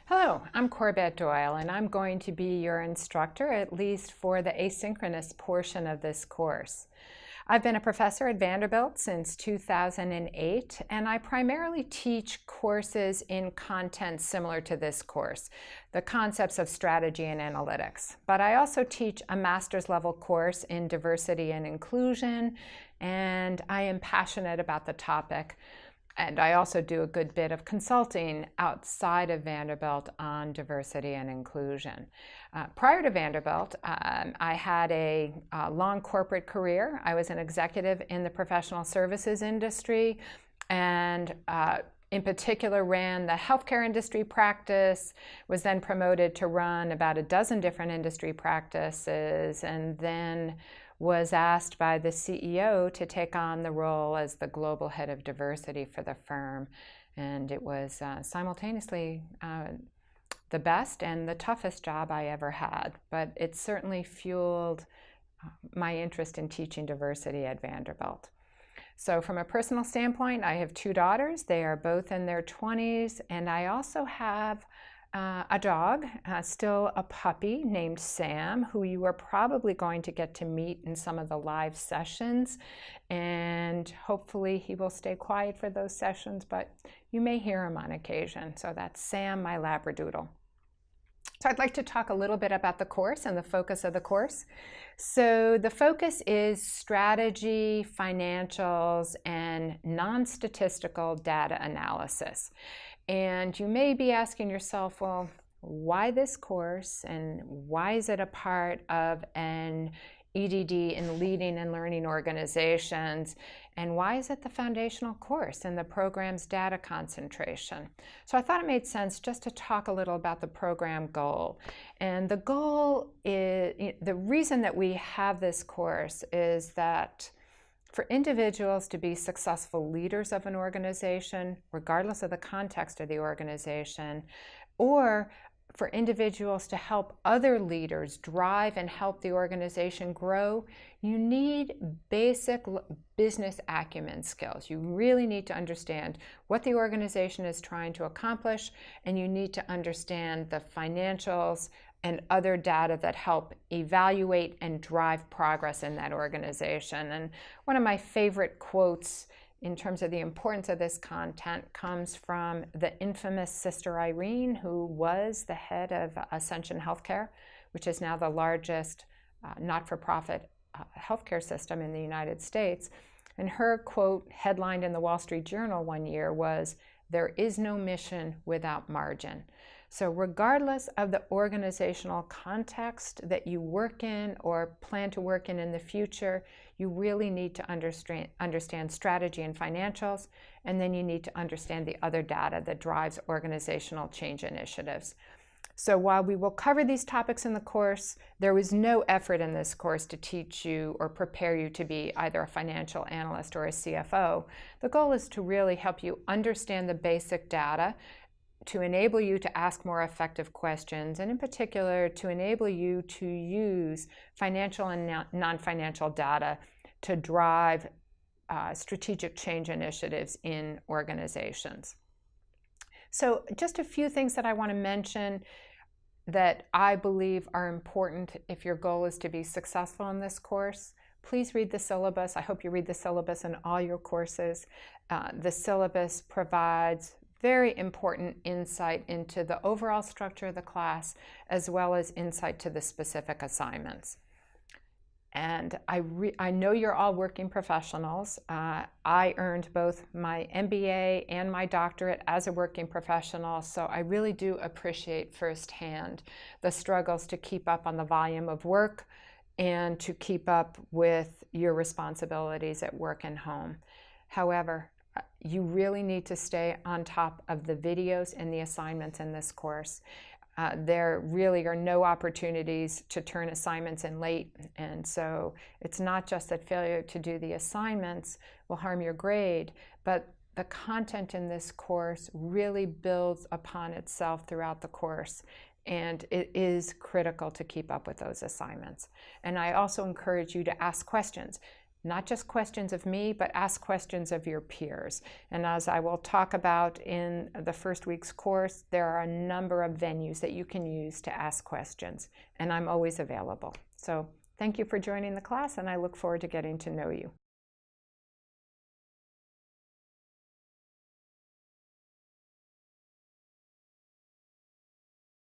Hello, I'm Corbett Doyle, and I'm going to be your instructor, at least for the asynchronous portion of this course. I've been a professor at Vanderbilt since 2008, and I primarily teach courses in content similar to this course, the concepts of strategy and analytics. But I also teach a master's level course in diversity and inclusion, and I am passionate about the topic. And I also do a good bit of consulting outside of Vanderbilt on diversity and inclusion. Prior to Vanderbilt, I had a long corporate career. I was an executive in the professional services industry and in particular ran the healthcare industry practice, was then promoted to run about a dozen different industry practices, and then was asked by the CEO to take on the role as the global head of diversity for the firm. And it was simultaneously the best and the toughest job I ever had, but it certainly fueled my interest in teaching diversity at Vanderbilt. So from a personal standpoint, I have two daughters. They are both in their 20s, and I also have a dog, still a puppy named Sam, who you are probably going to get to meet in some of the live sessions. And hopefully he will stay quiet for those sessions, but you may hear him on occasion. So that's Sam, my Labradoodle. So I'd like to talk a little bit about the course and the focus of the course. So the focus is strategy, financials, and non-statistical data analysis. And you may be asking yourself, well, why this course and why is it a part of an EDD in leading and learning organizations, and why is it the foundational course in the program's data concentration? So I thought it made sense just to talk a little about the program goal. And the goal is, the reason that we have this course is that for individuals to be successful leaders of an organization, regardless of the context of the organization, or for individuals to help other leaders drive and help the organization grow, you need basic business acumen skills. You really need to understand what the organization is trying to accomplish, and you need to understand the financials and other data that help evaluate and drive progress in that organization. And one of my favorite quotes in terms of the importance of this content comes from the infamous Sister Irene, who was the head of Ascension Healthcare, which is now the largest not-for-profit healthcare system in the United States. And her quote, headlined in the Wall Street Journal one year, was, "There is no mission without margin." So regardless of the organizational context that you work in or plan to work in the future, you really need to understand strategy and financials, and then you need to understand the other data that drives organizational change initiatives. So while we will cover these topics in the course, there was no effort in this course to teach you or prepare you to be either a financial analyst or a CFO. The goal is to really help you understand the basic data, to enable you to ask more effective questions, and in particular, to enable you to use financial and non-financial data to drive strategic change initiatives in organizations. So just a few things that I want to mention that I believe are important if your goal is to be successful in this course. Please read the syllabus. I hope you read the syllabus in all your courses. The syllabus provides very important insight into the overall structure of the class, as well as insight to the specific assignments. And I know you're all working professionals. I earned both my MBA and my doctorate as a working professional, so I really do appreciate firsthand the struggles to keep up on the volume of work and to keep up with your responsibilities at work and home. However, you really need to stay on top of the videos and the assignments in this course. There really are no opportunities to turn assignments in late, and so it's not just that failure to do the assignments will harm your grade, but the content in this course really builds upon itself throughout the course, and it is critical to keep up with those assignments. And I also encourage you to ask questions. not just questions of me, but ask questions of your peers. And as I will talk about in the first week's course, there are a number of venues that you can use to ask questions, and I'm always available. So thank you for joining the class, and I look forward to getting to know you.